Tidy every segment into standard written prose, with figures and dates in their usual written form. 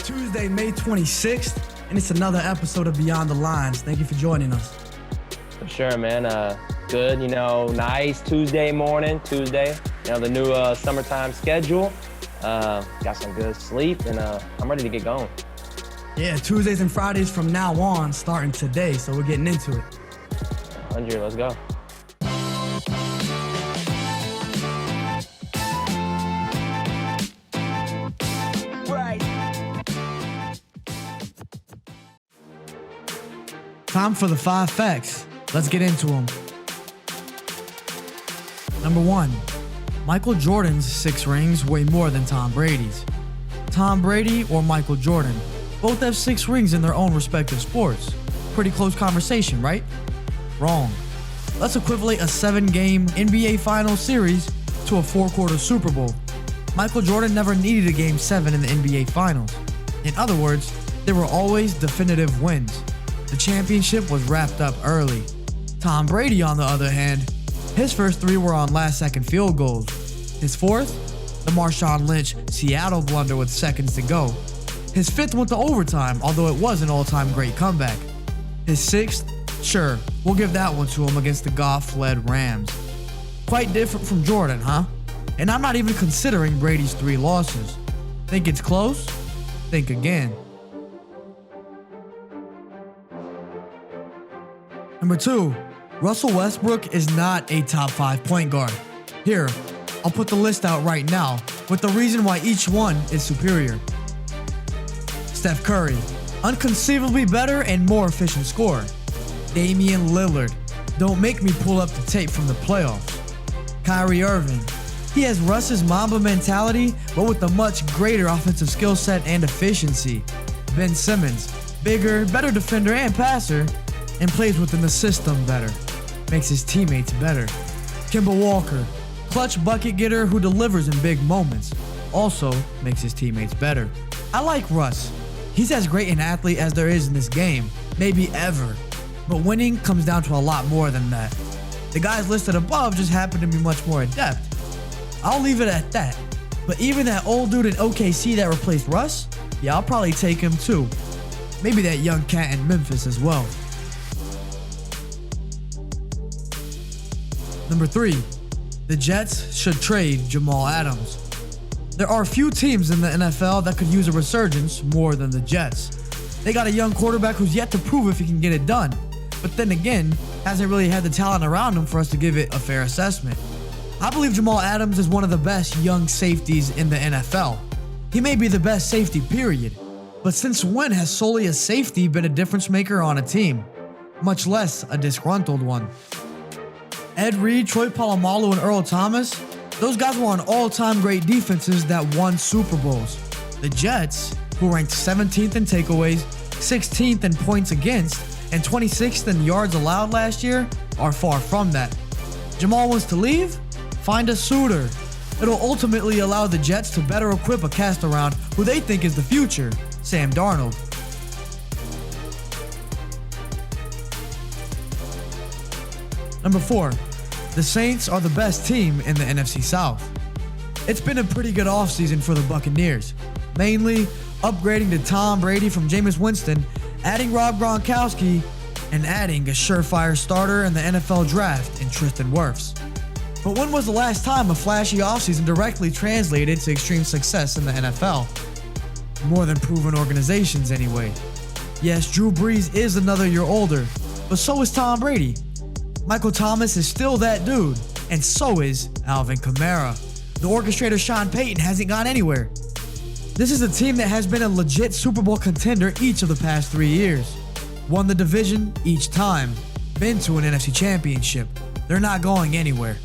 Tuesday, May 26th, and it's another episode of Beyond the Lines. Thank you for joining us. For sure, man. Good, nice Tuesday morning, the new summertime schedule. Got some good sleep, and I'm ready to get going. Yeah, Tuesdays and Fridays from now on, starting today, so we're getting into it. 100, let's go. Time for the 5 facts. Let's get into them. Number 1. Michael Jordan's 6 rings weigh more than Tom Brady's. Tom Brady or Michael Jordan both have 6 rings in their own respective sports. Pretty close conversation, right? Wrong. Let's equivalent a 7-game NBA Finals series to a 4-quarter Super Bowl. Michael Jordan never needed a Game 7 in the NBA Finals. In other words, there were always definitive wins. The championship was wrapped up early. Tom Brady, on the other hand, his first 3 were on last-second field goals. His 4th, the Marshawn Lynch Seattle blunder with seconds to go. His 5th went to overtime, although it was an all-time great comeback. His 6th, sure, we'll give that one to him against the Goff-led Rams. Quite different from Jordan, huh? And I'm not even considering Brady's 3 losses. Think it's close? Think again. Number 2, Russell Westbrook is not a top 5 point guard. Here, I'll put the list out right now with the reason why each one is superior. Steph Curry, unconceivably better and more efficient scorer. Damian Lillard, don't make me pull up the tape from the playoffs. Kyrie Irving, he has Russ's Mamba mentality, but with a much greater offensive skill set and efficiency. Ben Simmons, bigger, better defender and passer, and plays within the system better. Makes his teammates better. Kemba Walker, clutch bucket getter who delivers in big moments. Also makes his teammates better. I like Russ. He's as great an athlete as there is in this game, maybe ever. But winning comes down to a lot more than that. The guys listed above just happen to be much more adept. I'll leave it at that. But even that old dude in OKC that replaced Russ, yeah, I'll probably take him too. Maybe that young cat in Memphis as well. Number 3, the Jets should trade Jamal Adams. There are few teams in the NFL that could use a resurgence more than the Jets. They got a young quarterback who's yet to prove if he can get it done, but then again, hasn't really had the talent around him for us to give it a fair assessment. I believe Jamal Adams is one of the best young safeties in the NFL. He may be the best safety, period, but since when has solely a safety been a difference maker on a team? Much less a disgruntled one. Ed Reed, Troy Polamalu, and Earl Thomas, those guys were on all-time great defenses that won Super Bowls. The Jets, who ranked 17th in takeaways, 16th in points against, and 26th in yards allowed last year, are far from that. Jamal wants to leave? Find a suitor. It'll ultimately allow the Jets to better equip a cast around who they think is the future, Sam Darnold. Number 4, the Saints are the best team in the NFC South. It's been a pretty good offseason for the Buccaneers, mainly upgrading to Tom Brady from Jameis Winston, adding Rob Gronkowski, and adding a surefire starter in the NFL draft in Tristan Wirfs. But when was the last time a flashy offseason directly translated to extreme success in the NFL? More than proven organizations anyway. Yes, Drew Brees is another year older, but so is Tom Brady. Michael Thomas is still that dude, and so is Alvin Kamara. The orchestrator Sean Payton hasn't gone anywhere. This is a team that has been a legit Super Bowl contender each of the past 3 years. Won the division each time. Been to an NFC championship. They're not going anywhere.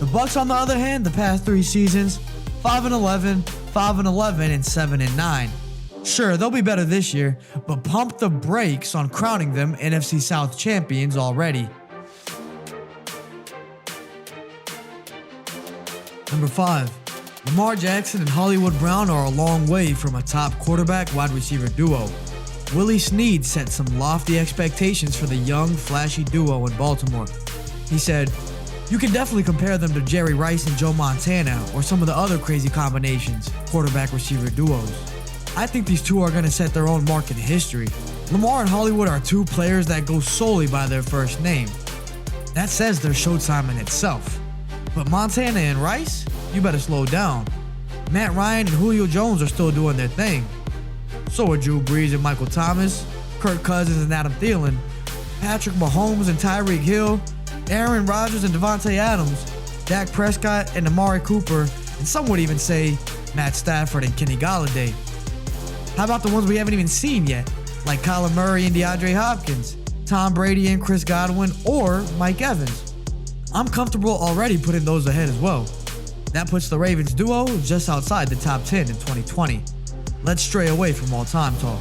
The Bucs, on the other hand, the past 3 seasons, 5-11, 5-11, and 7-9. Sure, they'll be better this year, but pump the brakes on crowning them NFC South champions already. Number 5. Lamar Jackson and Hollywood Brown are a long way from a top quarterback-wide receiver duo. Willie Snead set some lofty expectations for the young, flashy duo in Baltimore. He said, "You can definitely compare them to Jerry Rice and Joe Montana or some of the other crazy combinations, quarterback-receiver duos." I think these two are going to set their own mark in history. Lamar and Hollywood are two players that go solely by their first name. That says they're Showtime in itself. But Montana and Rice, you better slow down. Matt Ryan and Julio Jones are still doing their thing. So are Drew Brees and Michael Thomas, Kirk Cousins and Adam Thielen, Patrick Mahomes and Tyreek Hill, Aaron Rodgers and Devontae Adams, Dak Prescott and Amari Cooper, and some would even say Matt Stafford and Kenny Galladay. How about the ones we haven't even seen yet, like Kyler Murray and DeAndre Hopkins, Tom Brady and Chris Godwin, or Mike Evans? I'm comfortable already putting those ahead as well. That puts the Ravens duo just outside the top 10 in 2020. Let's stray away from all-time talk.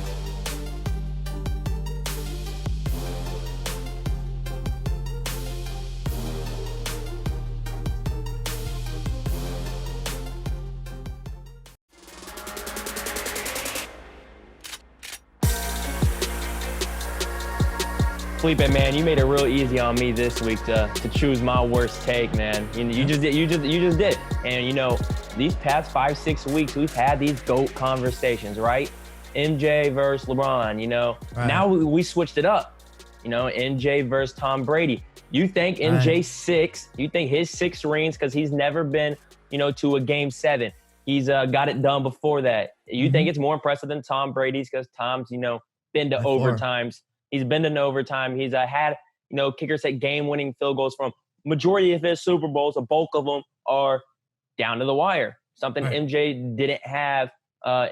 Felipe, man, you made it real easy on me this week to choose my worst take, man. You just did. And these past 5-6 weeks, we've had these GOAT conversations, right? MJ versus LeBron, Right. Now we switched it up. MJ versus Tom Brady. You think MJ's six? You think his 6 rings because he's never been, to a game 7. He's got it done before that. You think it's more impressive than Tom Brady's because Tom's, been to overtimes. He's been in overtime. He's had, kickers at game-winning field goals from majority of his Super Bowls. A bulk of them are down to the wire. Something MJ didn't have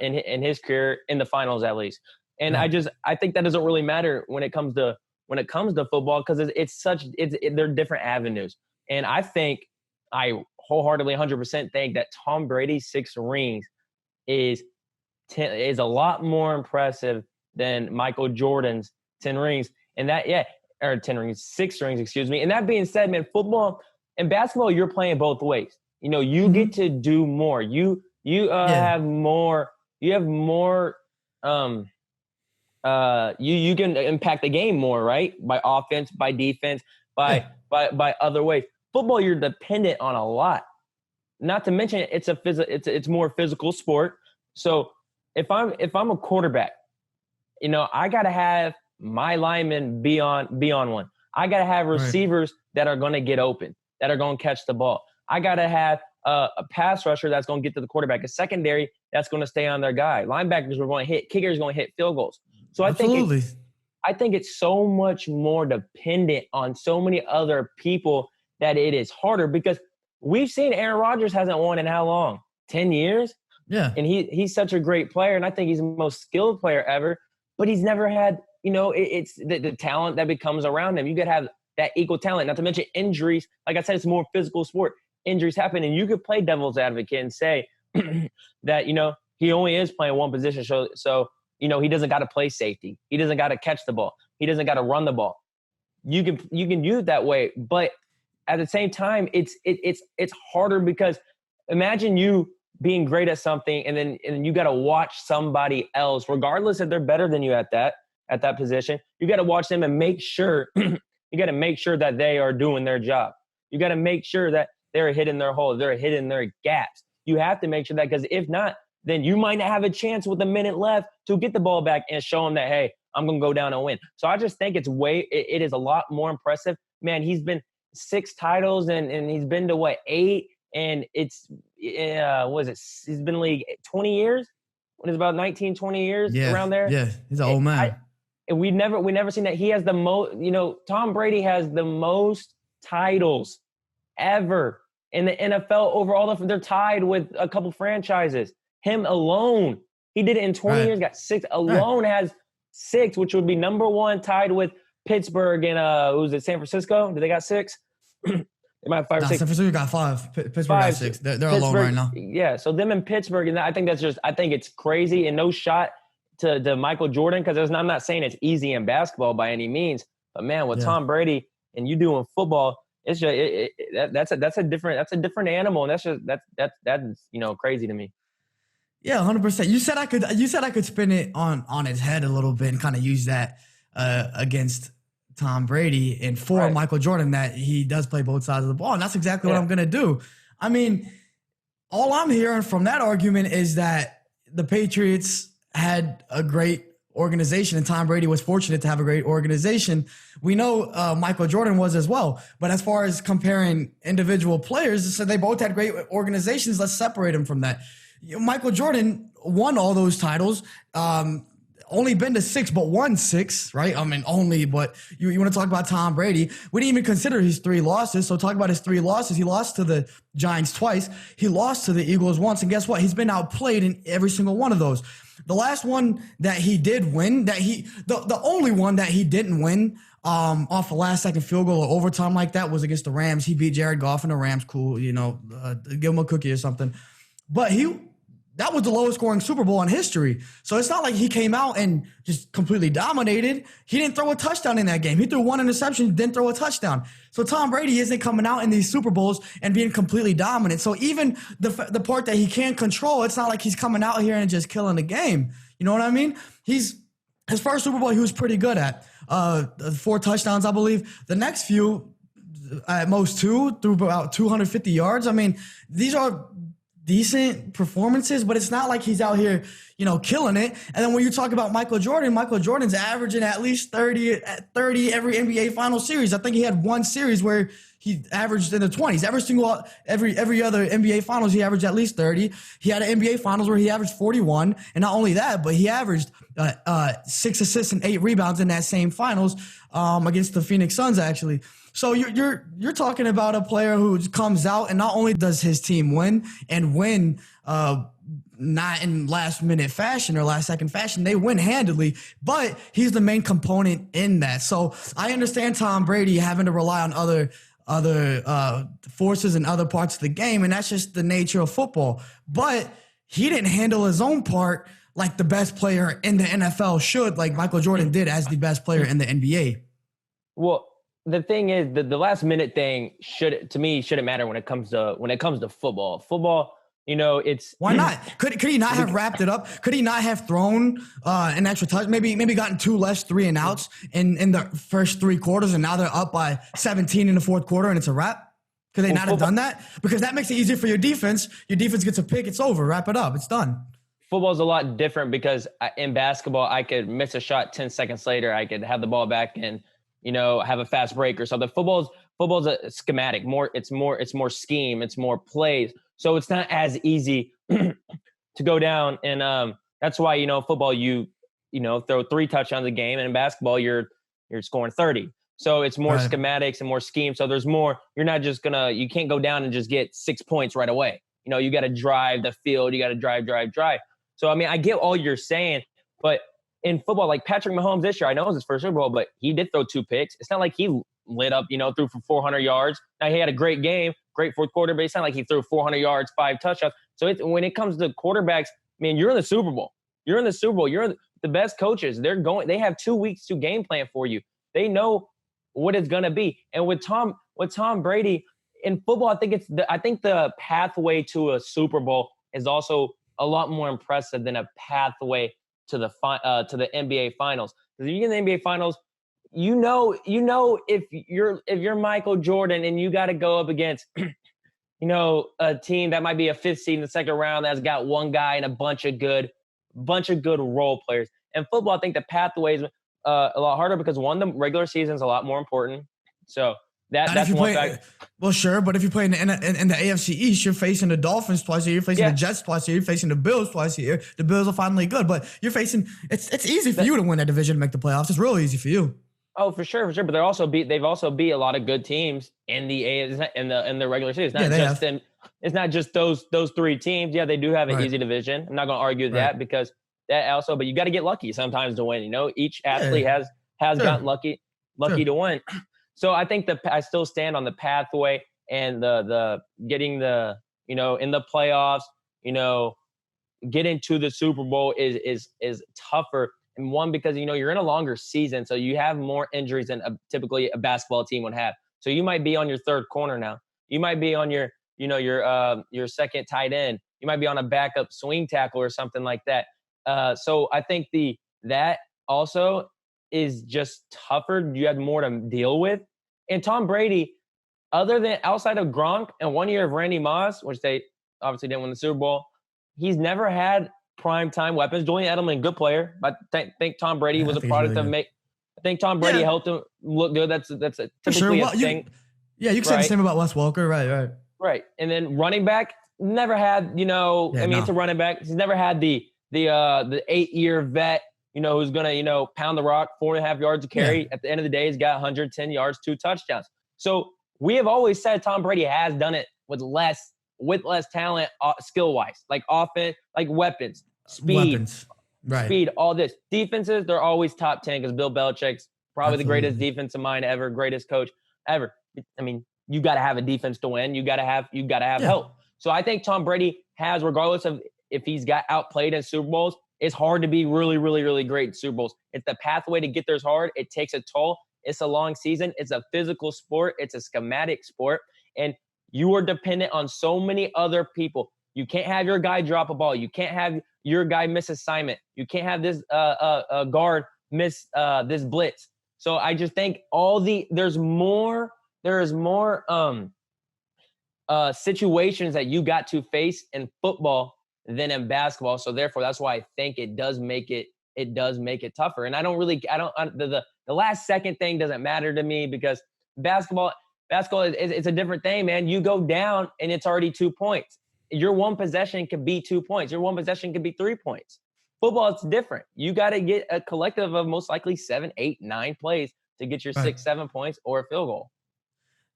in his career in the finals, at least. And I think that doesn't really matter when it comes to football because they're different avenues. And I wholeheartedly 100% think that Tom Brady's 6 rings is a lot more impressive than Michael Jordan's 10 rings. And 6 rings, excuse me. And that being said, man, football and basketball, you're playing both ways. You get to do more. You have more. You have more. You can impact the game more, right? By offense, by defense, by other ways. Football, you're dependent on a lot. Not to mention, it's more physical sport. So if I'm a quarterback, I gotta have my linemen be on one. I gotta have receivers that are gonna get open, that are gonna catch the ball. I gotta have a pass rusher that's gonna get to the quarterback, a secondary that's gonna stay on their guy. Linebackers are going to hit, kickers going to hit field goals. So I think it's so much more dependent on so many other people that it is harder because we've seen Aaron Rodgers hasn't won in how long? 10 years? Yeah. And he's such a great player, and I think he's the most skilled player ever, but he's never had, it's the talent that becomes around him. You got to have that equal talent, not to mention injuries. Like I said, it's a more physical sport. Injuries happen, and you could play devil's advocate and say that, he only is playing one position. So he doesn't got to play safety. He doesn't got to catch the ball. He doesn't got to run the ball. You can do it that way, but at the same time, it's harder because imagine you being great at something and then you got to watch somebody else, regardless if they're better than you at that position. You got to watch them and make sure that they are doing their job. You got to make sure that they're hitting their holes, they're hitting their gaps. You have to make sure that because if not, then you might not have a chance with a minute left to get the ball back and show them that, hey, I'm going to go down and win. So I just think it is a lot more impressive. Man, he's been 6 titles and he's been to 8? And it's, he's been in the league 20 years? When it's about 19, 20 years around there? Yeah, he's an old man. And we never seen that. He has the most, Tom Brady has the most titles ever in the NFL overall. They're tied with a couple franchises. Him alone, he did it in 20 years, got 6. Alone has 6, which would be number 1, tied with Pittsburgh and who's it, San Francisco? Did they got 6? They might have 5 or 6. San Francisco got 5. Pittsburgh got 6. They're alone right now. Yeah, so them in Pittsburgh, and I think it's crazy and no shot to Michael Jordan because I'm not saying it's easy in basketball by any means, but man, with Tom Brady and you doing football, it's just that's a different animal, and that's crazy to me. Yeah, 100%. You said I could spin it on its head a little bit and kind of use that against Tom Brady and for Michael Jordan, that he does play both sides of the ball. And that's exactly what I'm going to do. I mean, all I'm hearing from that argument is that the Patriots had a great organization, and Tom Brady was fortunate to have a great organization. We know Michael Jordan was as well. But as far as comparing individual players, so they both had great organizations. Let's separate them from that. Michael Jordan won all those titles. Only been to 6, but won 6, right? I mean, only, but you want to talk about Tom Brady. We didn't even consider his 3 losses. So talk about his 3 losses. He lost to the Giants twice. He lost to the Eagles once. And guess what? He's been outplayed in every single one of those. The last one that he did win, the only one that he didn't win off a last-second field goal or overtime like that was against the Rams. He beat Jared Goff and the Rams. Cool, give him a cookie or something. But that was the lowest scoring Super Bowl in history. So it's not like he came out and just completely dominated. He didn't throw a touchdown in that game. He threw 1 interception, didn't throw a touchdown. So Tom Brady isn't coming out in these Super Bowls and being completely dominant. So even the part that he can't control, it's not like he's coming out here and just killing the game. You know what I mean? His first Super Bowl, he was pretty good at. 4 touchdowns, I believe. The next few, at most 2, threw about 250 yards. I mean, these are decent performances, but it's not like he's out here, killing it. And then when you talk about Michael Jordan's averaging at least 30 every NBA final series. I think he had one series where he averaged in the 20s. Every other NBA finals, he averaged at least 30. He had an NBA finals where he averaged 41. And not only that, but he averaged 6 assists and 8 rebounds in that same finals against the Phoenix Suns, actually. So you're talking about a player who comes out and not only does his team win not in last minute fashion or last second fashion, they win handily, but he's the main component in that. So I understand Tom Brady having to rely on other forces in other parts of the game, and that's just the nature of football. But he didn't handle his own part like the best player in the NFL should, like Michael Jordan did as the best player in the NBA. Well, the thing is, the last minute thing shouldn't matter when it comes to football. Football, it's why not? Could he not have wrapped it up? Could he not have thrown an extra touch? Maybe gotten 2 less 3 and outs in the first 3 quarters, and now they're up by 17 in the fourth quarter, and it's a wrap. Could they not have done that? Because that makes it easier for your defense. Your defense gets a pick. It's over. Wrap it up. It's done. Football's a lot different because in basketball, I could miss a shot 10 seconds later. I could have the ball back and have a fast break or something. Football's a schematic. It's more scheme. It's more plays. So it's not as easy to go down. And that's why football you throw 3 touchdowns a game, and in basketball you're scoring 30. So it's more schematics and more scheme. So there's more. You're not just you can't go down and just get 6 points right away. You got to drive the field. You got to drive. So I mean, I get all you're saying, but in football, like Patrick Mahomes this year, I know it was his first Super Bowl, but he did throw 2 picks. It's not like he lit up, threw for 400 yards. Now, he had a great game, great fourth quarter, but it's not like he threw 400 yards, 5 touchdowns. So when it comes to quarterbacks, man, you're in the Super Bowl. You're the best coaches. They have 2 weeks to game plan for you. They know what it's going to be. And with Tom Brady in football, I think the pathway to a Super Bowl is also a lot more impressive than a pathway to the NBA Finals. Because if you get in the NBA Finals, if you're Michael Jordan and you got to go up against a team that might be a 5th seed in the second round that's got one guy and a bunch of good role players. In football, I think the pathway is a lot harder because the regular season is a lot more important. So that's one fact. Well, sure, but if you play in the AFC East, you're facing the Dolphins twice a year, you're facing the Jets twice a year, you're facing the Bills twice a year. The Bills are finally good, but you're facing. It's easy for you to win that division and make the playoffs. It's real easy for you. Oh, for sure. But they've also beat a lot of good teams in the regular season. It's not just those 3 teams. Yeah, they do have an easy division. I'm not going to argue that because that also. But you got to get lucky sometimes to win. Each athlete has gotten lucky to win. So I think I still stand on the pathway and the getting the in the playoffs, getting to the Super Bowl is tougher. And one, because you're in a longer season, so you have more injuries than typically a basketball team would have. So you might be on your 3rd corner now. You might be on your second tight end. You might be on a backup swing tackle or something like that. So I think that also is just tougher. You have more to deal with. And Tom Brady, outside of Gronk and 1 year of Randy Moss, which they obviously didn't win the Super Bowl, he's never had prime-time weapons. Julian Edelman, good player. But I think Tom Brady was a product of I think Tom Brady helped him look good. That's a typically a thing. You can say the same about Wes Welker. Right. Right. And then running back never had, it's a running back. He's never had the 8-year vet, who's going to, pound the rock, 4.5 yards to carry. At the end of the day, he's got 110 yards, 2 touchdowns. So we have always said Tom Brady has done it with less talent, skill-wise, like offense, like weapons, speed, all this. Defenses, they're always top 10 because Bill Belichick's probably the greatest defensive mind ever, greatest coach ever. I mean, you got to have a defense to win. You got to have help. So I think Tom Brady has, regardless of if he's got outplayed in Super Bowls, it's hard to be really, really, really great in Super Bowls. It's the pathway to get there's hard. It takes a toll. It's a long season. It's a physical sport. It's a schematic sport. And you are dependent on so many other people. You can't have your guy drop a ball. You can't have your guy miss assignment. You can't have this guard miss this blitz. So I just think there's more situations that you got to face in football than in basketball. So therefore, that's why I think it does make it tougher. And the last second thing doesn't matter to me because basketball is a different thing, man. You go down and it's already 2 points. Your one possession could be 2 points. Your one possession could be 3 points. Football, it's different. You got to get a collective of most likely 7, 8, 9 plays to get your 6, 7 points or a field goal.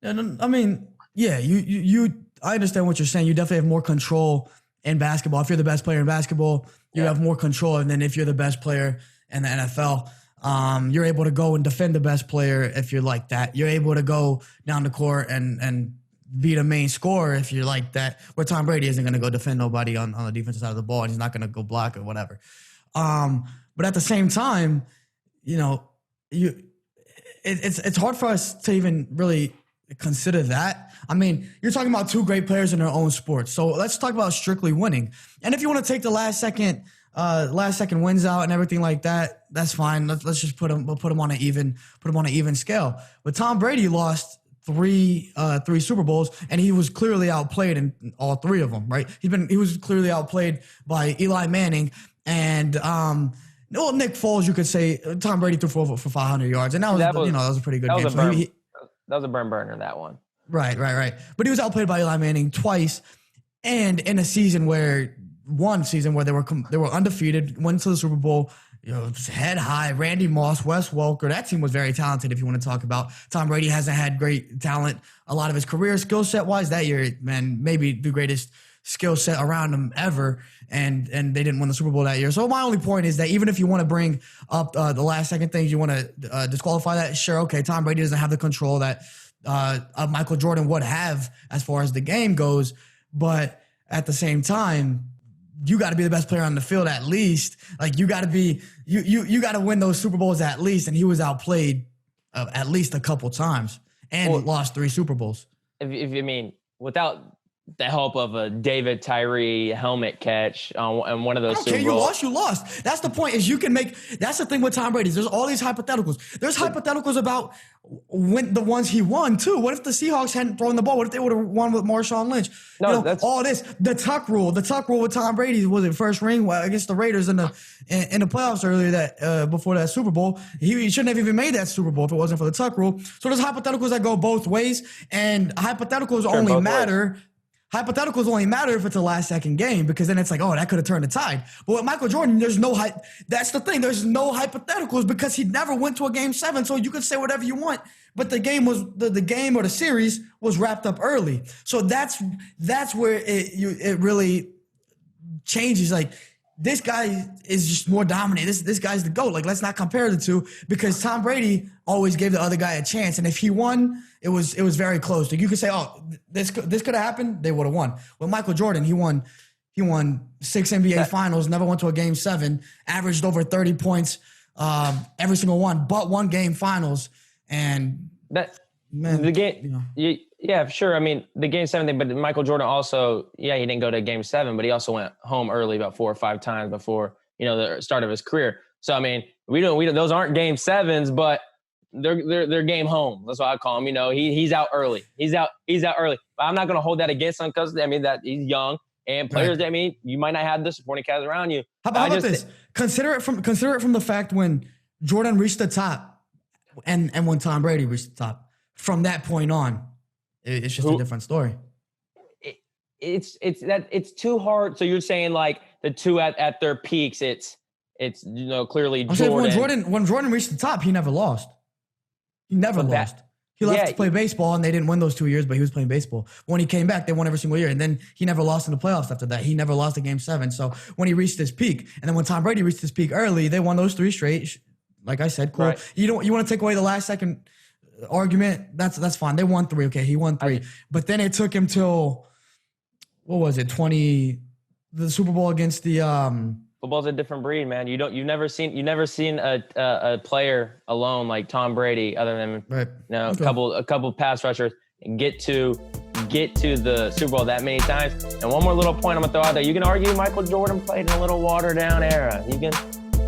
And I mean, I understand what you're saying. You definitely have more control in basketball. If you're the best player in basketball, you have more control. And then if you're the best player in the NFL, you're able to go and defend the best player if you're like that. You're able to go down the court and be the main scorer if you're like that. Where Tom Brady isn't going to go defend nobody on the defensive side of the ball, and he's not going to go block or whatever. But at the same time, it's hard for us to even really consider that. I mean, you're talking about 2 great players in their own sports. So let's talk about strictly winning. And if you want to take the last second wins out and everything like that, that's fine. Let's just put them on an even scale. But Tom Brady lost three Super Bowls, and he was clearly outplayed in all 3 of them. Right? He was clearly outplayed by Eli Manning and Nick Foles. You could say Tom Brady threw for 500 yards, and that was a pretty good game. That was a burner, that one. Right. But he was outplayed by Eli Manning twice, and in a season where they were undefeated, went to the Super Bowl, head high. Randy Moss, Wes Welker, that team was very talented. If you want to talk about Tom Brady, hasn't had great talent a lot of his career, skill set wise. That year, man, maybe the greatest skill set around him ever, and they didn't win the Super Bowl that year. So my only point is that even if you want to bring up the last second things, you want to disqualify that, sure, okay, Tom Brady doesn't have the control that Michael Jordan would have as far as the game goes, but at the same time, you got to be the best player on the field at least. Like you got to be, you got to win those Super Bowls at least, and he was outplayed at least a couple times and lost 3 Super Bowls. If you mean without the help of a David Tyree helmet catch on one of those Super Bowls. You lost. That's the point. That's the thing with Tom Brady. There's all these hypotheticals. There's hypotheticals about when the ones he won too. What if the Seahawks hadn't thrown the ball? What if they would have won with Marshawn Lynch? That's all this. The tuck rule with Tom Brady was it first ring against the Raiders in the playoffs earlier before that Super Bowl. He shouldn't have even made that Super Bowl if it wasn't for the tuck rule. So there's hypotheticals that go both ways, and hypotheticals only matter. Hypotheticals only matter if it's a last-second game, because then it's like, oh, that could have turned the tide. But with Michael Jordan, there's no that's the thing. There's no hypotheticals because he never went to a Game 7. So you could say whatever you want, but the game was the game or the series was wrapped up early. So that's where it really changes. Like, this guy is just more dominant. This guy's the GOAT. Like, let's not compare the two, because Tom Brady always gave the other guy a chance, and if he won, it was very close. Like, you could say, oh, this could have happened, they would have won. With Michael Jordan, he won 6 NBA Finals, never went to a Game 7, averaged over 30 points every single one, but one Game Finals, and the game. Yeah, sure. I mean, the Game 7 thing, but Michael Jordan also, he didn't go to Game 7, but he also went home early about 4 or 5 times before, the start of his career. So, I mean, we don't those aren't Game 7s, but they're game home. That's what I call him. He's out early. He's out early. But I'm not going to hold that against him because, that he's young. And players, I mean, you might not have the supporting cast around you. How about this? Consider it from the fact when Jordan reached the top and when Tom Brady reached the top. From that point on, it's just a different story. It's too hard. So you're saying like the two at their peaks, it's clearly Jordan. When Jordan reached the top, he never lost. He never lost. He left to play baseball, and they didn't win those 2 years, but he was playing baseball. When he came back, they won every single year, and then he never lost in the playoffs after that. He never lost a Game 7. So when he reached his peak, and then when Tom Brady reached his peak early, they won those 3 straight. Like I said, cool. Right. You want to take away the last second argument? That's fine. They won 3. Okay, he won 3. But then it took him till, what was it, the Super Bowl against the Football's a different breed, man. You've never seen a player alone like Tom Brady, other than a couple pass rushers, and get to the Super Bowl that many times. And one more little point I'm gonna throw out there: you can argue Michael Jordan played in a little watered down era. You can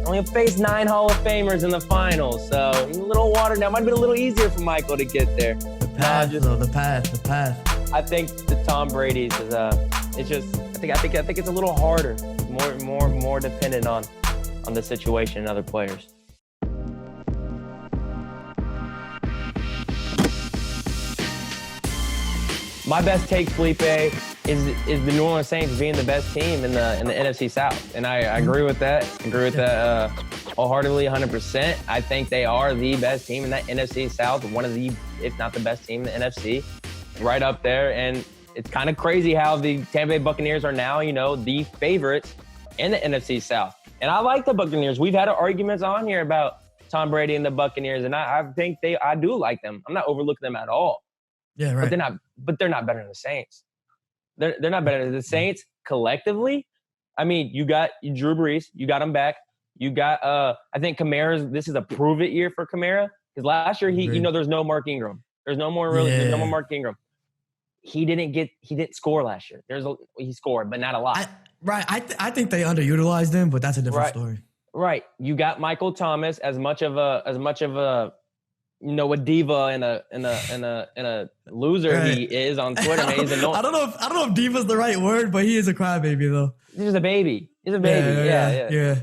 only face 9 Hall of Famers in the finals, so a little watered down. Might have been a little easier for Michael to get there. The path. I think the Tom Brady's is I think it's a little harder. More dependent on the situation and other players. My best take, Felipe, is the New Orleans Saints being the best team in the NFC South, and I agree with that. Wholeheartedly, 100%. I think they are the best team in that NFC South, one of the, if not the best team in the NFC, right up there. And it's kind of crazy how the Tampa Bay Buccaneers are now, the favorites in the NFC South. And I like the Buccaneers. We've had arguments on here about Tom Brady and the Buccaneers, and I think I do like them. I'm not overlooking them at all. Yeah, right. But they're not better than the Saints. They're not better than the Saints collectively. I mean, you got Drew Brees, you got him back. You got I think this is a prove it year for Kamara, because last year there's no Mark Ingram. There's no more Mark Ingram. He didn't score last year. He scored, but not a lot. I think they underutilized him, but that's a different story. Right. You got Michael Thomas, as much of a a diva and a loser he is on Twitter. Man, I don't know if diva's the right word, but he is a crybaby though. He's a baby. Yeah.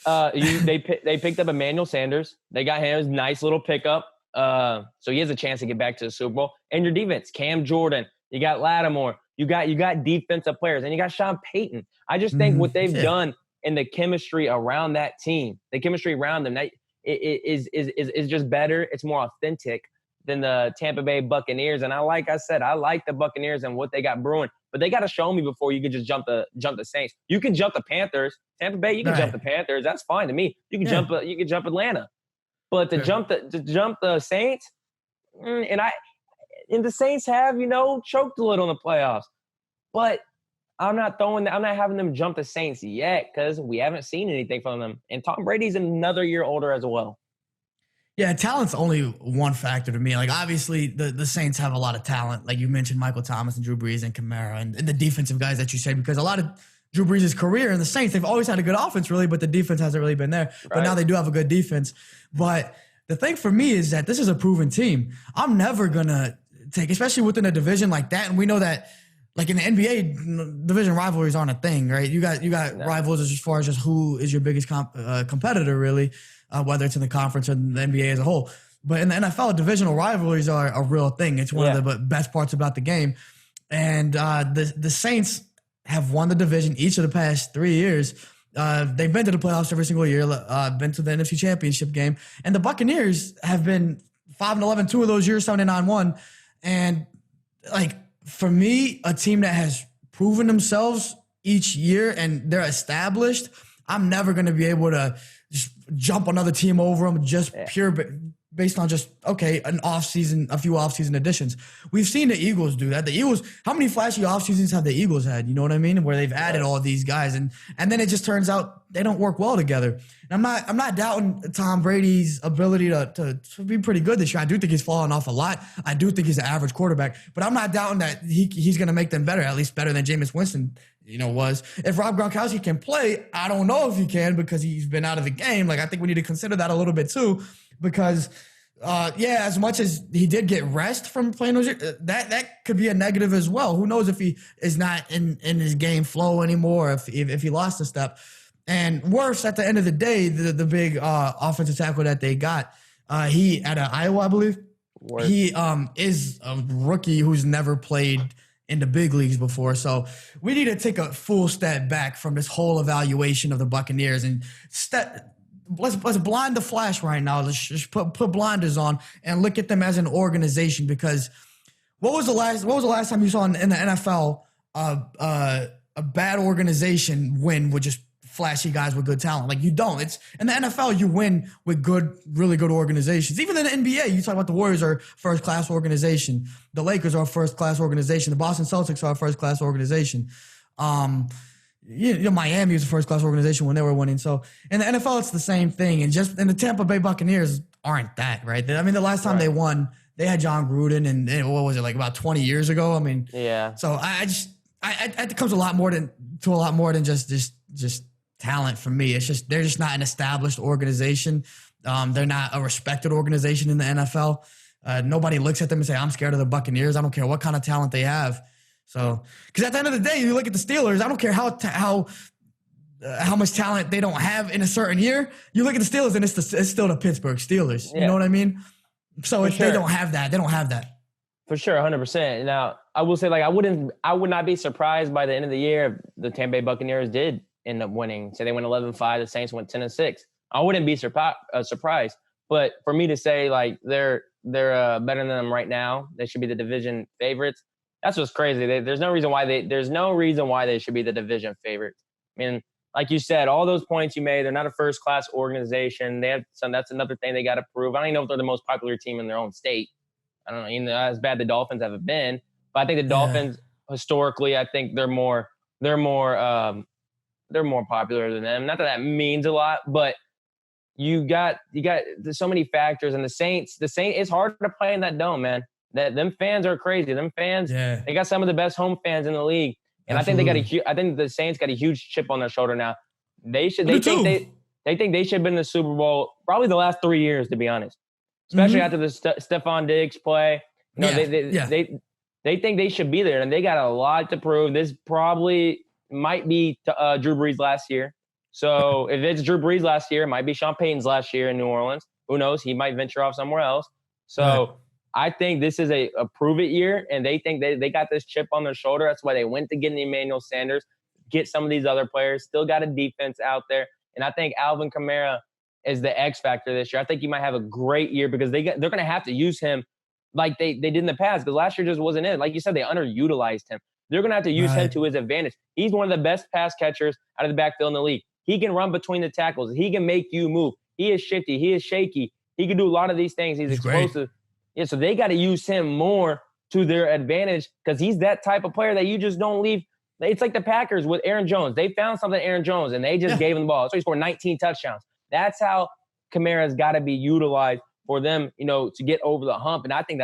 They picked up Emmanuel Sanders. They got him a nice little pickup. So he has a chance to get back to the Super Bowl. And your defense, Cam Jordan, you got Lattimore, you got defensive players, and you got Sean Payton. I just think what they've done in the chemistry around that team, the chemistry around them, is just better. It's more authentic than the Tampa Bay Buccaneers. And I like the Buccaneers and what they got brewing, but they got to show me before you can just jump the Saints. You can jump the Panthers, Tampa Bay. You can jump the Panthers. That's fine to me. You can jump Atlanta, but to jump the Saints, and the Saints have choked a little in the playoffs, but I'm not having them jump the Saints yet because we haven't seen anything from them. And Tom Brady's another year older as well. Yeah, talent's only one factor to me. Like, obviously, the Saints have a lot of talent. Like you mentioned, Michael Thomas and Drew Brees and Kamara and the defensive guys that you said, because a lot of Drew Brees' career in the Saints, they've always had a good offense, really, but the defense hasn't really been there. Right. But now they do have a good defense. But the thing for me is that this is a proven team. I'm never going to take, especially within a division like that, and we know that, like in the NBA, division rivalries aren't a thing, right? You got rivals as far as just who is your biggest competitor, really, whether it's in the conference or the NBA as a whole. But in the NFL, divisional rivalries are a real thing. It's one of the best parts about the game. And the Saints have won the division each of the past 3 years. They've been to the playoffs every single year, been to the NFC Championship game. And the Buccaneers have been 5-11 2 of those years, 7-9-1. And, like, for me, a team that has proven themselves each year and they're established, I'm never going to be able to just jump another team over them based on just, a few off-season additions. We've seen the Eagles do that. The Eagles, how many flashy off-seasons have the Eagles had? You know what I mean? Where they've added all these guys, and then it just turns out they don't work well together. And I'm not doubting Tom Brady's ability to be pretty good this year. I do think he's fallen off a lot. I do think he's an average quarterback, but I'm not doubting that he's going to make them better, at least better than Jameis Winston, was. If Rob Gronkowski can play, I don't know if he can because he's been out of the game. Like, I think we need to consider that a little bit too, because Yeah, as much as he did get rest from playing those, that could be a negative as well. Who knows if he is not in his game flow anymore, if he lost a step. And worse, at the end of the day, the big offensive tackle that they got, he out of Iowa, I believe. Worse. He is a rookie who's never played in the big leagues before. So we need to take a full step back from this whole evaluation of the Buccaneers and let's blind the flash right now. Let's just put blinders on and look at them as an organization, because what was the last time you saw in the NFL a bad organization win with just flashy guys with good talent? Like, you don't. It's in the NFL, you win with really good organizations. Even in the NBA, you talk about the Warriors are first-class organization. The Lakers are a first-class organization. The Boston Celtics are a first-class organization. Miami was a first-class organization when they were winning. So in the NFL, it's the same thing. And just in the Tampa Bay Buccaneers aren't that, right? I mean, the last time they won, they had John Gruden, and what was it, like about 20 years ago? I mean, yeah. So I it comes a lot more than just talent for me. It's just they're just not an established organization. They're not a respected organization in the NFL. Nobody looks at them and say, I'm scared of the Buccaneers. I don't care what kind of talent they have. So, because at the end of the day, you look at the Steelers, I don't care how much talent they don't have in a certain year. You look at the Steelers and it's still the Pittsburgh Steelers. Yeah. You know what I mean? So they don't have that. They don't have that. For sure, 100%. Now, I will say, like, I would not be surprised by the end of the year if the Tampa Bay Buccaneers did end up winning. Say they went 11-5, the Saints went 10-6. I wouldn't be surprised. But for me to say, like, they're better than them right now, they should be the division favorites. That's what's crazy. There's no reason why they should be the division favorites. I mean, like you said, all those points you made, they're not a first-class organization. That's another thing they got to prove. I don't even know if they're the most popular team in their own state. I don't know, even as bad the Dolphins have been. But I think the Dolphins, historically, I think they're more popular than them. Not that means a lot, but you got there's so many factors. And the Saints, it's hard to play in that dome, man. Them fans are crazy. Them fans, they got some of the best home fans in the league. And absolutely. I think the Saints got a huge chip on their shoulder now. They think they should have been in the Super Bowl probably the last 3 years, to be honest. Especially after the Stephon Diggs play. They think they should be there, and they got a lot to prove. This probably might be Drew Brees last year. So if it's Drew Brees last year, it might be Sean Payton's last year in New Orleans. Who knows? He might venture off somewhere else. So I think this is a prove-it year, and they think they got this chip on their shoulder. That's why they went to get Emmanuel Sanders, get some of these other players. Still got a defense out there. And I think Alvin Kamara is the X factor this year. I think he might have a great year because they're going to have to use him like they did in the past, because last year just wasn't it. Like you said, they underutilized him. They're going to have to use him to his advantage. He's one of the best pass catchers out of the backfield in the league. He can run between the tackles. He can make you move. He is shifty. He is shaky. He can do a lot of these things. He's explosive. Great. Yeah, so they got to use him more to their advantage because he's that type of player that you just don't leave. It's like the Packers with Aaron Jones. They found something Aaron Jones, and they just gave him the ball. So he scored 19 touchdowns. That's how Kamara's got to be utilized for them, to get over the hump. And I think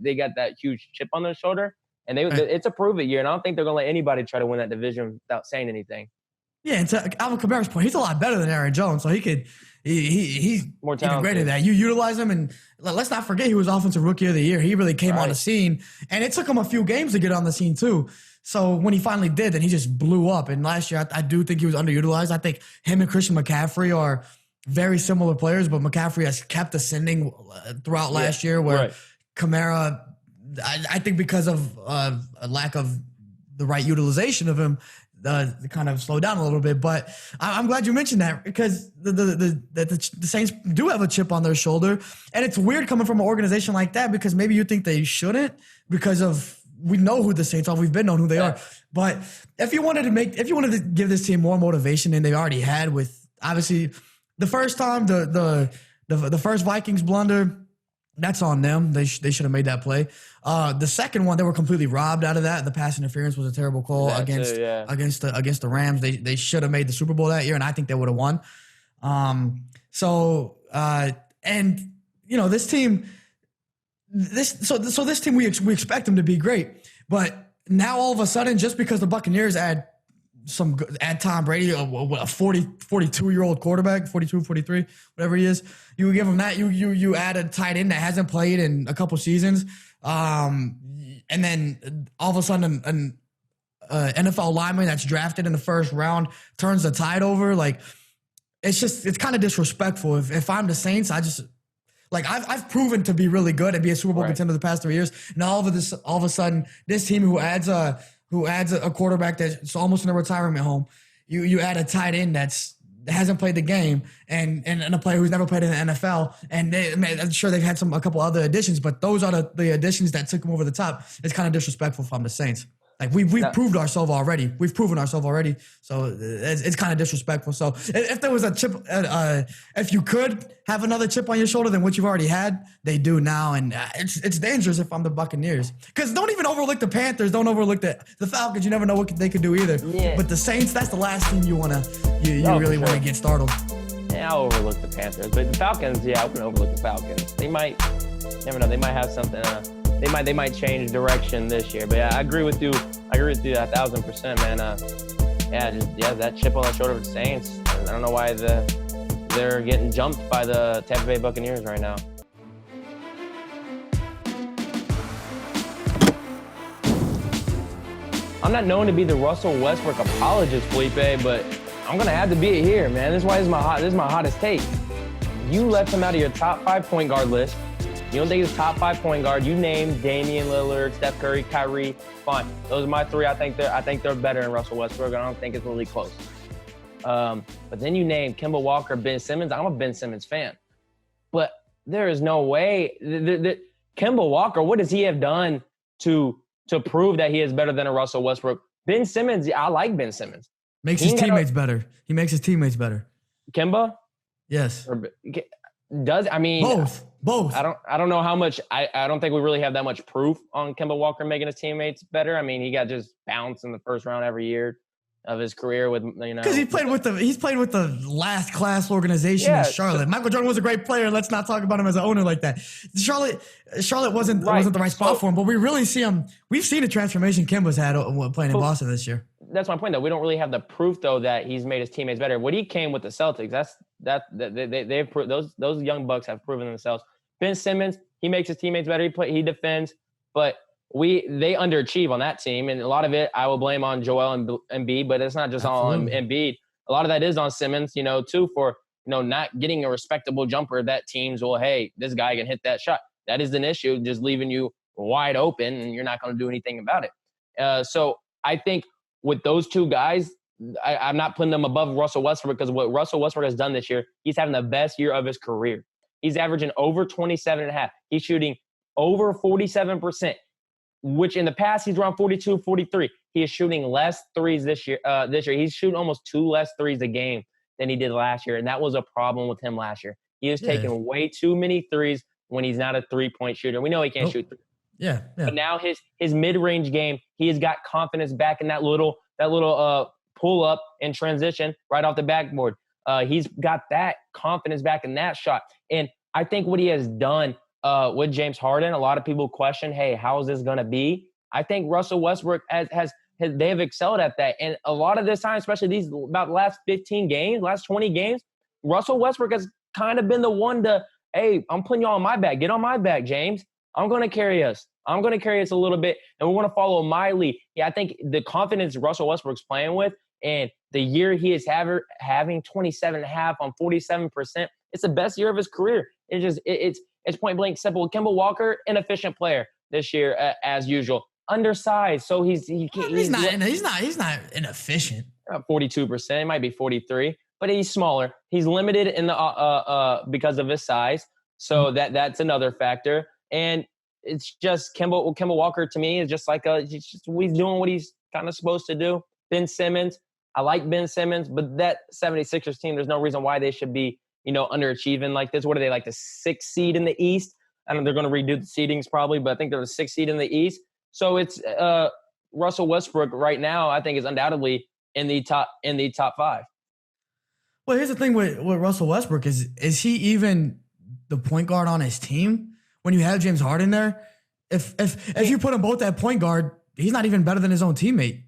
they got that huge chip on their shoulder. And it's a prove-it year, and I don't think they're going to let anybody try to win that division without saying anything. Yeah, and to Alvin Kamara's point, he's a lot better than Aaron Jones, so he's more talented. Even greater than that. You utilize him, and let's not forget he was Offensive Rookie of the Year. He really came on the scene, and it took him a few games to get on the scene too. So when he finally did, then he just blew up. And last year, I do think he was underutilized. I think him and Christian McCaffrey are very similar players, but McCaffrey has kept ascending throughout last year, where Kamara, I think because of a lack of the right utilization of him, kind of slowed down a little bit. But I'm glad you mentioned that, because the Saints do have a chip on their shoulder. And it's weird coming from an organization like that, because maybe you think they shouldn't because we know who the Saints are. We've been knowing who they are. But if you wanted to give this team more motivation than they already had with, obviously, the first time, the first Vikings blunder, that's on them. They should have made that play. The second one, they were completely robbed out of that. The pass interference was a terrible call against the Rams. They should have made the Super Bowl that year, and I think they would have won. This team, this team we expect them to be great, but now all of a sudden, just because the Buccaneers add add Tom Brady, a 42-year-old quarterback, 42, 43, whatever he is. You give him that. You add a tight end that hasn't played in a couple seasons, and then all of a sudden an NFL lineman that's drafted in the first round turns the tide over. Like, it's kind of disrespectful. If I'm the Saints, I've proven to be really good and be a Super Bowl contender the past 3 years. Now all of a sudden, this team who adds a quarterback that's almost in a retirement home, you add a tight end that hasn't played the game and a player who's never played in the NFL. And I'm sure they've had a couple other additions, but those are the additions that took them over the top. It's kind of disrespectful from the Saints. Like we've proved ourselves already. We've proven ourselves already. So it's kind of disrespectful. So if there was a chip, if you could have another chip on your shoulder than what you've already had, they do now. And it's dangerous if I'm the Buccaneers. Because don't even overlook the Panthers. Don't overlook the Falcons. You never know what they could do either. Yeah. But the Saints, that's the last team you really want to get startled. Yeah, I'll overlook the Panthers. But the Falcons, I wouldn't overlook the Falcons. They might, never know, they might have something. They might change direction this year. But yeah, I agree with you. I agree with you 1,000%, man. That chip on the shoulder of the Saints. I don't know why they're getting jumped by the Tampa Bay Buccaneers right now. I'm not known to be the Russell Westbrook apologist, Felipe, but I'm gonna have to be it here, man. This is my hottest take. You left him out of your top 5 point guard list. You don't think he's top 5 point guard. You named Damian Lillard, Steph Curry, Kyrie. Fine. Those are my 3. I think they're better than Russell Westbrook. I don't think it's really close. But then you named Kemba Walker, Ben Simmons. I'm a Ben Simmons fan. But there is no way. Kemba Walker, what does he have done to prove that he is better than a Russell Westbrook? Ben Simmons, I like Ben Simmons. Makes his teammates better. He makes his teammates better. Kemba? Yes. Both. I don't know how much. I don't think we really have that much proof on Kemba Walker making his teammates better. I mean, he got just bounced in the first round every year of his career with, because he's played with the last class organization in Charlotte. Michael Jordan was a great player. Let's not talk about him as an owner like that. Charlotte wasn't the right spot for him, but we really see him. We've seen the transformation Kemba's had playing in Boston this year. That's my point, though. We don't really have the proof, though, that he's made his teammates better. When he came with the Celtics, they've proved, those young bucks have proven themselves. Ben Simmons, he makes his teammates better. He defends, but they underachieve on that team, and a lot of it I will blame on Joel and Embiid, but it's not just all on Embiid. A lot of that is on Simmons, too, for not getting a respectable jumper that teams will, hey, this guy can hit that shot. That is an issue, just leaving you wide open, and you're not going to do anything about it. So I think with those two guys, I'm not putting them above Russell Westbrook, because what Russell Westbrook has done this year, he's having the best year of his career. He's averaging over 27.5. He's shooting over 47%, which in the past he's around 42, 43. He is shooting less threes this year. He's shooting almost 2 less threes a game than he did last year, and that was a problem with him last year. He is taking way too many threes when he's not a 3-point shooter. We know he can't shoot 3. Yeah. But now his mid-range game, he has got confidence back in that little pull up and transition right off the backboard. He's got that confidence back in that shot. And I think what he has done with James Harden, a lot of people question, hey, how is this going to be? I think Russell Westbrook they have excelled at that. And a lot of this time, especially about the last 15 games, last 20 games, Russell Westbrook has kind of been the one to, hey, I'm putting you on my back. Get on my back, James. I'm going to carry us. I'm going to carry us a little bit, and we're going to follow my lead. Yeah, I think the confidence Russell Westbrook's playing with, and the year he is having 27.5 on 47%, it's the best year of his career. It's point blank simple. Kemba Walker, inefficient player this year as usual. Undersized, so he's not inefficient. 42%, it might be 43, but he's smaller. He's limited in the because of his size, so that's another factor. And it's just Kemba Walker to me is just like he's doing what he's kind of supposed to do. Ben Simmons, I like Ben Simmons, but that 76ers team, there's no reason why they should be, underachieving like this. What are they, like the 6th seed in the East? I don't know, they're going to redo the seedings probably, but I think they're the 6th seed in the East. So it's Russell Westbrook right now, I think, is undoubtedly in the top 5. Well, here's the thing with Russell Westbrook is he even the point guard on his team? When you have James Harden there, if you put them both at point guard, he's not even better than his own teammate.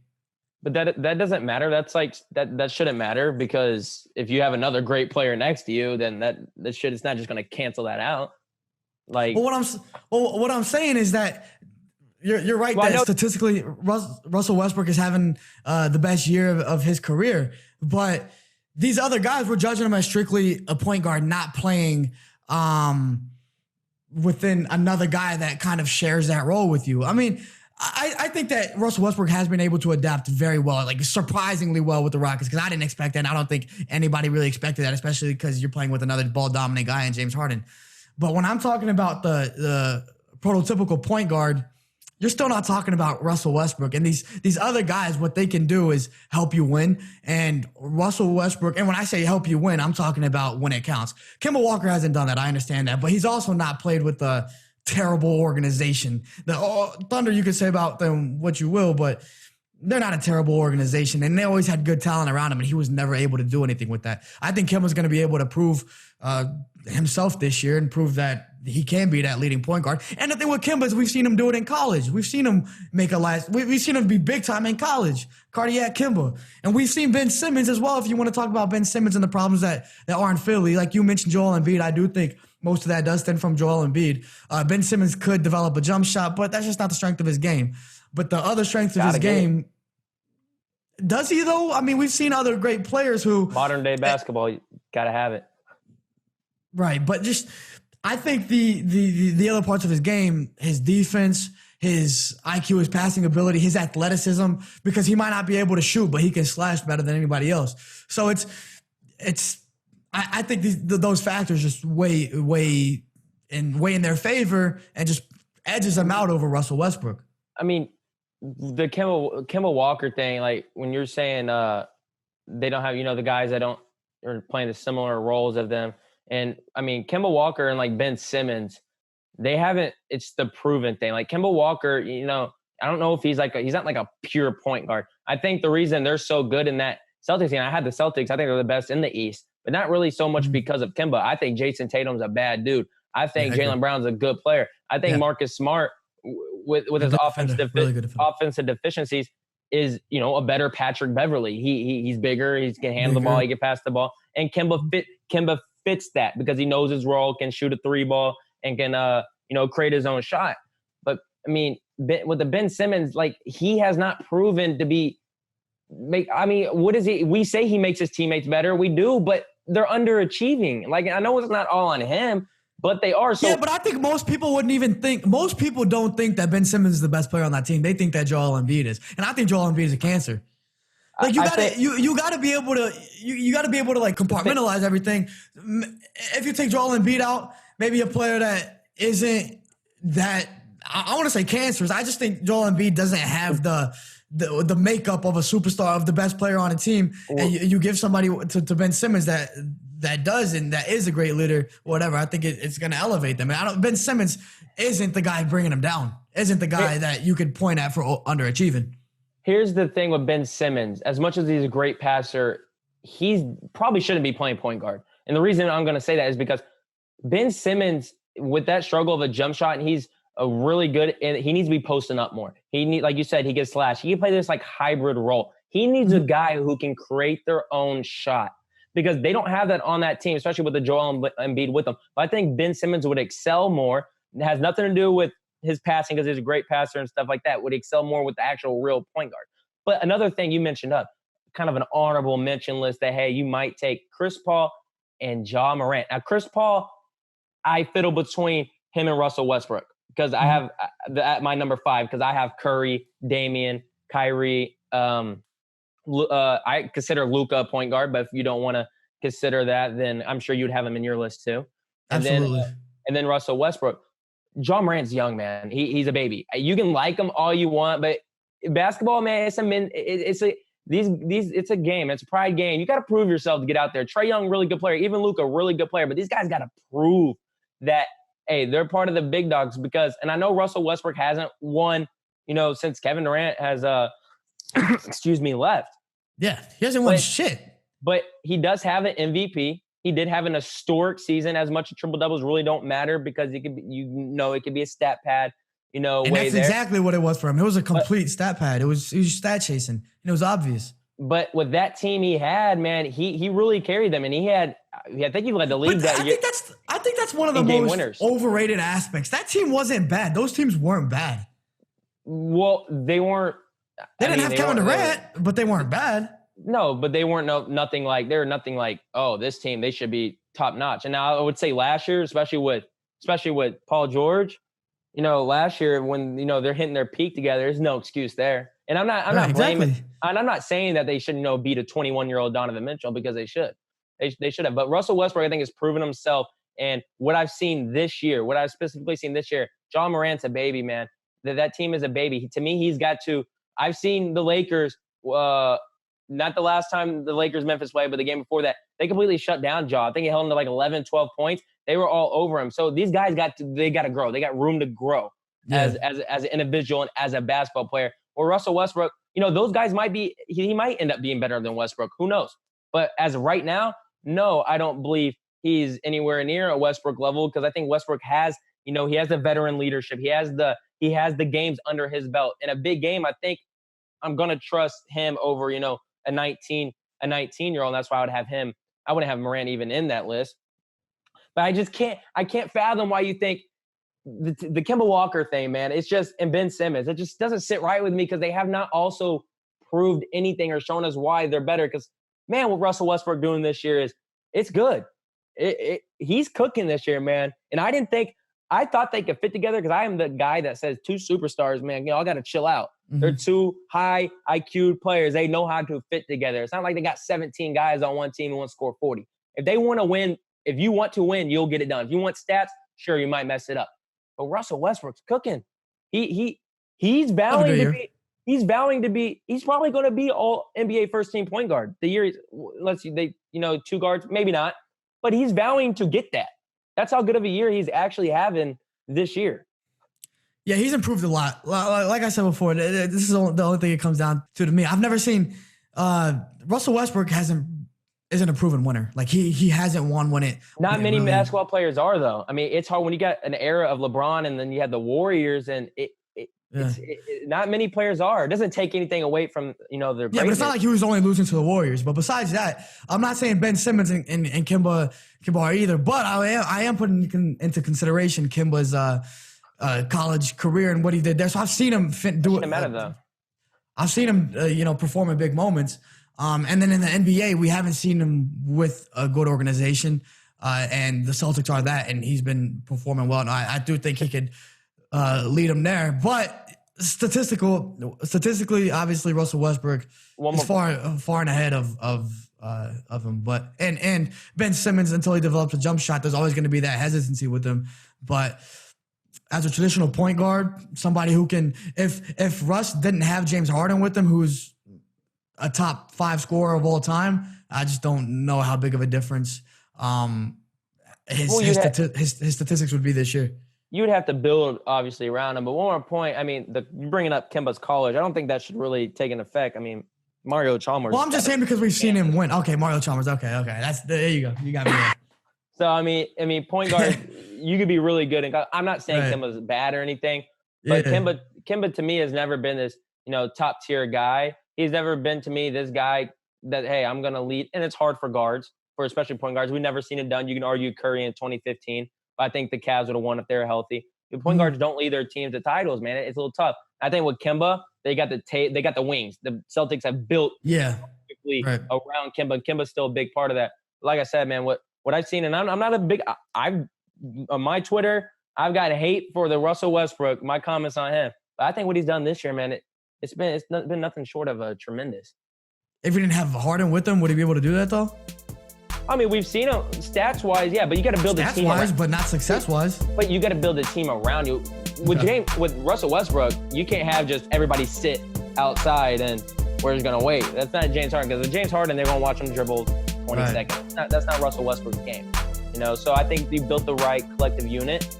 But that doesn't matter. That's like that shouldn't matter, because if you have another great player next to you, then it's not just going to cancel that out. Like, well, what I'm saying is that you're right that statistically Russell Westbrook is having the best year of his career, but these other guys, we're judging him as strictly a point guard, not playing within another guy that kind of shares that role with you. I mean, I think that Russell Westbrook has been able to adapt very well, like surprisingly well with the Rockets, because I didn't expect that. And I don't think anybody really expected that, especially because you're playing with another ball-dominant guy in James Harden. But when I'm talking about the prototypical point guard, you're still not talking about Russell Westbrook. And these other guys, what they can do is help you win. And Russell Westbrook, and when I say help you win, I'm talking about when it counts. Kemba Walker hasn't done that. I understand that. But he's also not played with a terrible organization. The Thunder, you could say about them what you will, but they're not a terrible organization. And they always had good talent around him, and he was never able to do anything with that. I think Kemba's going to be able to prove himself this year and prove that he can be that leading point guard. And the thing with Kemba is we've seen him do it in college. We've seen him we've seen him be big time in college. Cardiac Kemba. And we've seen Ben Simmons as well, if you want to talk about Ben Simmons and the problems that are in Philly. Like you mentioned Joel Embiid, I do think most of that does stem from Joel Embiid. Ben Simmons could develop a jump shot, but that's just not the strength of his game. But the other strength of his game, does he though? I mean, we've seen other great players who... Modern day basketball, you got to have it. Right, but just... I think the other parts of his game, his defense, his IQ, his passing ability, his athleticism, because he might not be able to shoot, but he can slash better than anybody else. So I think those factors just weigh in their favor and just edges them out over Russell Westbrook. I mean, the Kemba Walker thing, like when you're saying they don't have, the guys that are playing the similar roles of them. And I mean, Kemba Walker and like Ben Simmons, it's the proven thing. Like Kemba Walker, I don't know if he's not like a pure point guard. I think the reason they're so good in that Celtics game, I had the Celtics, I think they're the best in the East, but not really so much because of Kemba. I think Jason Tatum's a bad dude. I think Jaylen Brown's a good player. I think Marcus Smart with his offensive deficiencies is, a better Patrick Beverly. He's bigger, he can handle the ball, he can pass the ball. And Kemba fits that because he knows his role, can shoot a 3-ball, and can create his own shot. But I mean, with the Ben Simmons, like he has not proven to be what is he? We say he makes his teammates better. We do, but they're underachieving. Like I know it's not all on him, but they are. So yeah, but I think most people most people don't think that Ben Simmons is the best player on that team. They think that Joel Embiid is. And I think Joel Embiid is a cancer. Like you gotta be able to like compartmentalize everything. If you take Joel Embiid out, maybe a player that isn't that, I want to say cancerous. I just think Joel Embiid doesn't have the makeup of a superstar, of the best player on a team, and you give somebody to Ben Simmons that does, and that is a great leader, whatever. I think it's going to elevate them. Ben Simmons isn't the guy bringing them down. Isn't the guy that you could point at for underachieving. Here's the thing with Ben Simmons. As much as he's a great passer, he probably shouldn't be playing point guard. And the reason I'm going to say that is because Ben Simmons, with that struggle of a jump shot, and he's a really good, and he needs to be posting up more. Like you said, he gets slashed. He can play this like hybrid role. He needs a guy who can create their own shot, because they don't have that on that team, especially with the Joel Embiid with them. But I think Ben Simmons would excel more. It has nothing to do with his passing, because he's a great passer and stuff like that, would excel more with the actual real point guard. But another thing you mentioned kind of an honorable mention list that, hey, you might take Chris Paul and Ja Morant. Now, Chris Paul, I fiddle between him and Russell Westbrook, because I have at my number 5, because I have Curry, Damian, Kyrie. I consider Luka a point guard, but if you don't want to consider that, then I'm sure you'd have him in your list too. Absolutely. And then Russell Westbrook. Ja Morant's young, man. He's a baby. You can like him all you want, but basketball, man, it's a game. It's a pride game. You got to prove yourself to get out there. Trae Young, really good player. Even Luka, really good player. But these guys got to prove that, hey, they're part of the big dogs, because, and I know Russell Westbrook hasn't won, since Kevin Durant has, left. Yeah, he hasn't won shit. But he does have an MVP. He did have an historic season. As much as triple doubles really don't matter, because it could be, it could be a stat pad. And way that's there. exactly what it was for him. It was a complete stat pad. He was stat chasing, and it was obvious. But with that team he had, man, he really carried them, and I think he led the league that year. I think that's one of the most overrated aspects. That team wasn't bad. Those teams weren't bad. Well, they weren't. They didn't have Kevin Durant, but they weren't bad. No, but they weren't nothing like oh, this team, they should be top notch. And now I would say last year, especially with Paul George, last year when they're hitting their peak together, there's no excuse there. And I'm not blaming, exactly. and I'm not saying that they shouldn't beat a 21-year-old Donovan Mitchell, because they should. They should have. But Russell Westbrook, I think, has proven himself. And what I've specifically seen this year, John Morant's a baby, man. That team is a baby. To me, he's got to. I've seen the Lakers. Not the last time the Lakers-Memphis played, but the game before that, they completely shut down Ja. I think he held him to like 11, 12 points. They were all over him. So these guys got to grow. They got room to grow as an individual and as a basketball player. Or Russell Westbrook, those guys he might end up being better than Westbrook. Who knows? But as of right now, no, I don't believe he's anywhere near a Westbrook level, because I think Westbrook has, he has the veteran leadership. He has the games under his belt. In a big game, I think I'm going to trust him over, a 19-year-old. That's why I would have him. I wouldn't have Morant even in that list. But I can't fathom why you think the Kemba Walker thing, man. It's just, and Ben Simmons, it just doesn't sit right with me, because they have not also proved anything or shown us why they're better. Because, man, what Russell Westbrook doing this year it's good. He's cooking this year, man. And I thought they could fit together, because I am the guy that says two superstars, man, y'all got to chill out. Mm-hmm. They're two high IQ players. They know how to fit together. It's not like they got 17 guys on one team who want to score 40. If they want to win, if you want to win, you'll get it done. If you want stats, sure, you might mess it up. But Russell Westbrook's cooking. He's vowing to be, he's probably going to be all NBA first team point guard. The year, two guards, maybe not, but he's vowing to get that. That's how good of a year he's actually having this year. Yeah, he's improved a lot. Like I said before, this is the only thing it comes down to me. I've never seen Russell Westbrook isn't a proven winner. Like he hasn't won when it. Not many basketball players are, though. I mean, it's hard when you got an era of LeBron and then you had the Warriors, and not many players are. It doesn't take anything away from their greatness. Yeah, but it's not like he was only losing to the Warriors. But besides that, I'm not saying Ben Simmons and Kemba are either. But I am putting into consideration Kemba's college career and what he did there. So I've seen him do it. I've seen him, perform in big moments. And then in the NBA, we haven't seen him with a good organization. And the Celtics are that, and he's been performing well. And I do think he could lead them there. But statistically, obviously, Russell Westbrook is far and ahead of him. But and Ben Simmons, until he develops a jump shot, there's always going to be that hesitancy with him. But as a traditional point guard, somebody who can, if Russ didn't have James Harden with him, who's a top 5 scorer of all time, I just don't know how big of a difference his statistics would be this year. You would have to build, obviously, around him. But one more point, I mean, you're bringing up Kemba's college. I don't think that should really take an effect. I mean, Mario Chalmers. Well, I'm just saying because we've seen him win. Okay, Mario Chalmers. Okay. There you go. You got me there. So, I mean, point guard, you could be really good. I'm not saying Kemba's bad or anything, but Kemba to me has never been this, top tier guy. He's never been to me this guy that, hey, I'm going to lead. And it's hard for guards, for especially point guards. We've never seen it done. You can argue Curry in 2015, but I think the Cavs would have won if they were healthy. The point guards don't lead their teams to titles, man. It's a little tough. I think with Kemba, they got the wings. The Celtics have built around Kemba. Kemba's still a big part of that. Like I said, man, what I've seen, and I'm not a big – on my Twitter, I've got hate for the Russell Westbrook, my comments on him. But I think what he's done this year, man, it's been nothing short of a tremendous. If we didn't have Harden with him, would he be able to do that, though? I mean, we've seen him stats-wise, yeah, but you got to build a team. Stats-wise, but not success-wise. But you got to build a team around you. With Russell Westbrook, you can't have just everybody sit outside and we're just going to wait. That's not James Harden, because with James Harden, they're going to watch him dribble 20 seconds. That's not Russell Westbrook's game. So I think if you built the right collective unit,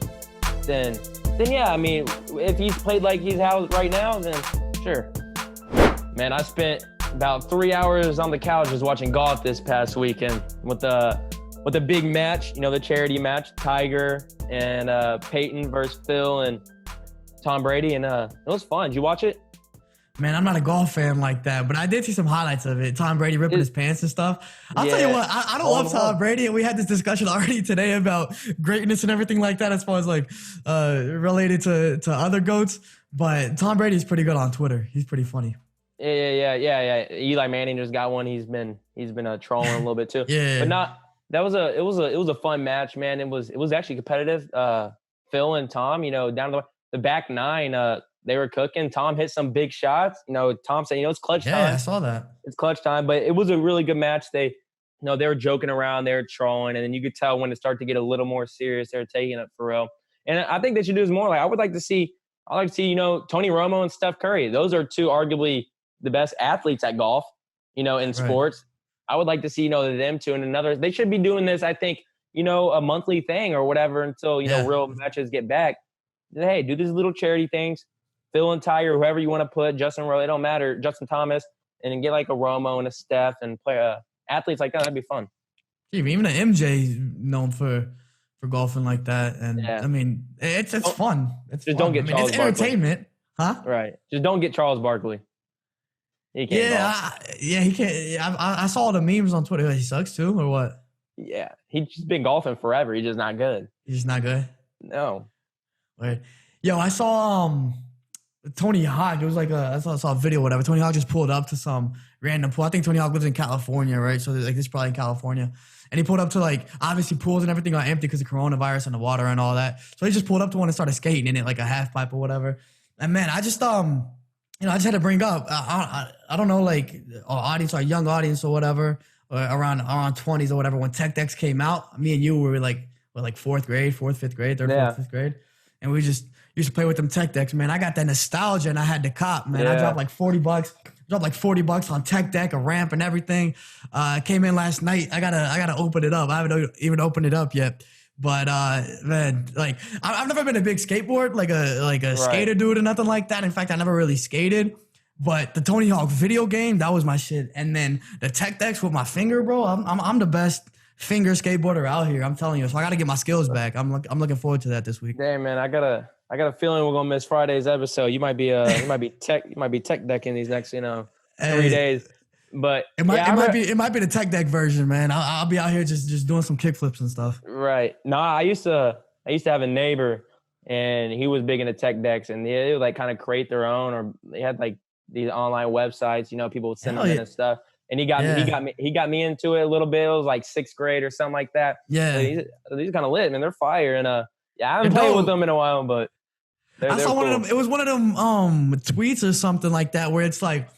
then yeah, I mean, if he's played like he's how right now, then sure. Man, I spent about 3 hours on the couch just watching golf this past weekend with the big match, the charity match, Tiger and Peyton versus Phil, and Tom Brady, and it was fun. Did you watch it? Man, I'm not a golf fan like that, but I did see some highlights of it. Tom Brady ripping his pants and stuff. I'll tell you what, I don't love Tom Brady, and we had this discussion already today about greatness and everything like that as far as like related to other GOATs. But Tom Brady's pretty good on Twitter. He's pretty funny. Yeah. Eli Manning just got one. He's been trolling a little bit too. Yeah. But it was a fun match, man. It was actually competitive. Phil and Tom, down the back nine, they were cooking. Tom hit some big shots. Tom said, it's clutch time. Yeah, I saw that. It's clutch time, but it was a really good match. They were joking around, they were trolling, and then you could tell when it started to get a little more serious, they were taking it for real. And I think they should do this more. Like I'd like to see, Tony Romo and Steph Curry. Those are two arguably the best athletes at golf, in sports. I would like to see, them two and they should be doing this, I think, a monthly thing or whatever until, real matches get back. Hey, do these little charity things. Phil and Ty or whoever you want to put, Justin Rowe, it don't matter, Justin Thomas, and then get like a Romo and a Steph and play athletes like that. That'd be fun. Even an MJ known for golfing like that, and I mean, it's fun. It's just fun. Don't get Charles it's Barkley. Entertainment, huh? Right. Just don't get Charles Barkley. He can't golf. He can't. I saw the memes on Twitter. He sucks too, or what? Yeah, he's just been golfing forever. He's just not good. He's just not good. No. Wait. Yo, I saw Tony Hawk. It was like I saw a video, whatever. Tony Hawk just pulled up to some random pool. I think Tony Hawk lives in California, right? So like this is probably in California. And he pulled up to like obviously pools and everything are empty because of coronavirus and the water and all that. So he just pulled up to one and started skating in it like a half pipe or whatever. And man, I just I just had to bring up. I don't know, like our audience, our young audience or whatever, or around 20s or whatever. When Tech Decks came out, me and you were like fourth, fifth grade, fourth, fifth grade, and we just used to play with them Tech Decks, man. I got that nostalgia and I had to cop, man. I dropped like $40. Dropped like $40 on Tech Deck, a ramp and everything. Came in last night. I gotta open it up. I haven't even opened it up yet. But man, like I've never been a big skateboard, like a skater dude or nothing like that. In fact, I never really skated. But the Tony Hawk video game, that was my shit. And then the Tech Decks with my finger, bro. I'm the best finger skateboarder out here. I'm telling you. So I gotta get my skills back. I'm looking forward to that this week. Damn, man, I got a feeling we're gonna miss Friday's episode. You might be tech decking these next 3 days. But it might be the Tech Deck version, man. I'll be out here just doing some kick flips and stuff. Right. No, I used to have a neighbor, and he was big into Tech Decks, and they would like kind of create their own, or they had like these online websites. People would send them in and stuff. And he got me into it a little bit. It was like 6th grade or something like that. Yeah. So these kind of lit, man. They're fire, and I haven't played with them in a while, but I saw one of them. It was one of them tweets or something like that where it's like.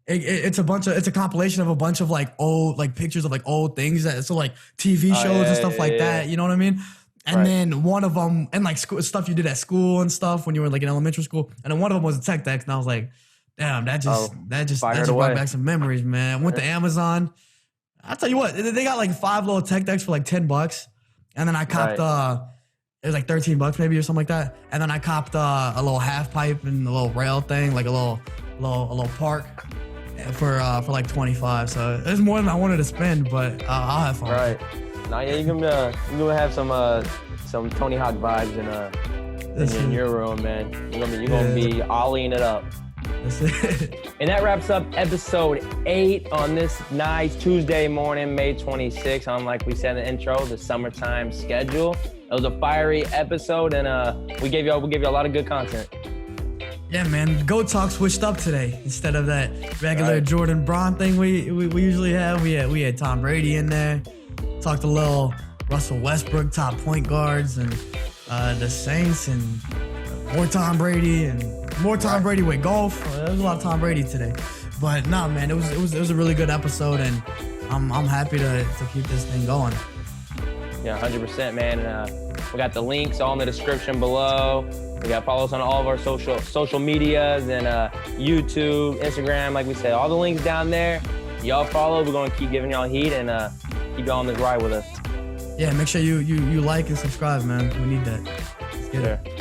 It's a compilation of a bunch of like old like pictures of like old things like TV shows and stuff like that. You know what I mean? And then one of them and like stuff you did at school and stuff when you were like in elementary school. And then one of them was a Tech Deck, and I was like, damn, that just brought back some memories, man. Went to Amazon. I'll tell you what, they got like 5 little Tech Decks for like $10, and then I copped it was like $13 maybe or something like that. And then I copped a little half pipe and a little rail thing, like a little park. For like 25, so it's more than I wanted to spend, but I'll have fun. Right. Now, you're gonna have some Tony Hawk vibes in your room, man. You're gonna be ollieing it up. That's it. And that wraps up episode 8 on this nice Tuesday morning, May 26th. Like we said in the intro, the summertime schedule. It was a fiery episode, and we gave you a lot of good content. Yeah, man. Go Talk switched up today. Instead of that regular Jordan Braun thing we usually have, we had Tom Brady in there. Talked a little Russell Westbrook, top point guards, and the Saints, and more Tom Brady, and more Tom Brady with golf. There was a lot of Tom Brady today. But nah, man, it was a really good episode, and I'm happy to keep this thing going. Yeah, 100%, man. We got the links all in the description below. We got to follow us on all of our social medias and YouTube, Instagram, like we said, all the links down there. Y'all follow. We're going to keep giving y'all heat and keep y'all on this ride with us. Yeah, make sure you like and subscribe, man. We need that. Let's get it.